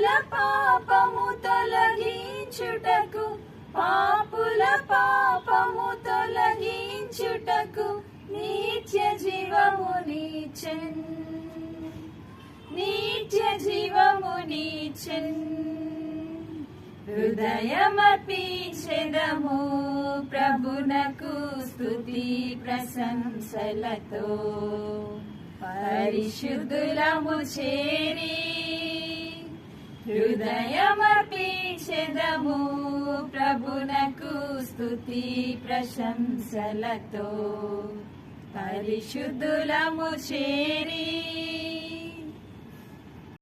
పాపుల పాపము తొలగించుటకు, పాపుల పాపము తొలగించుటకు నిత్య జీవమునిచ్చెన్, నిత్య జీవమునిచ్చెన్. హృదయమర్పించెదము ప్రభునకు స్తుతి ప్రశంసలతో, పరిశుద్ధులము చేరి హృదయమర్పించెదము ప్రభునకు స్తుతి ప్రశంసలతో, పరిశుద్ధులము చేరి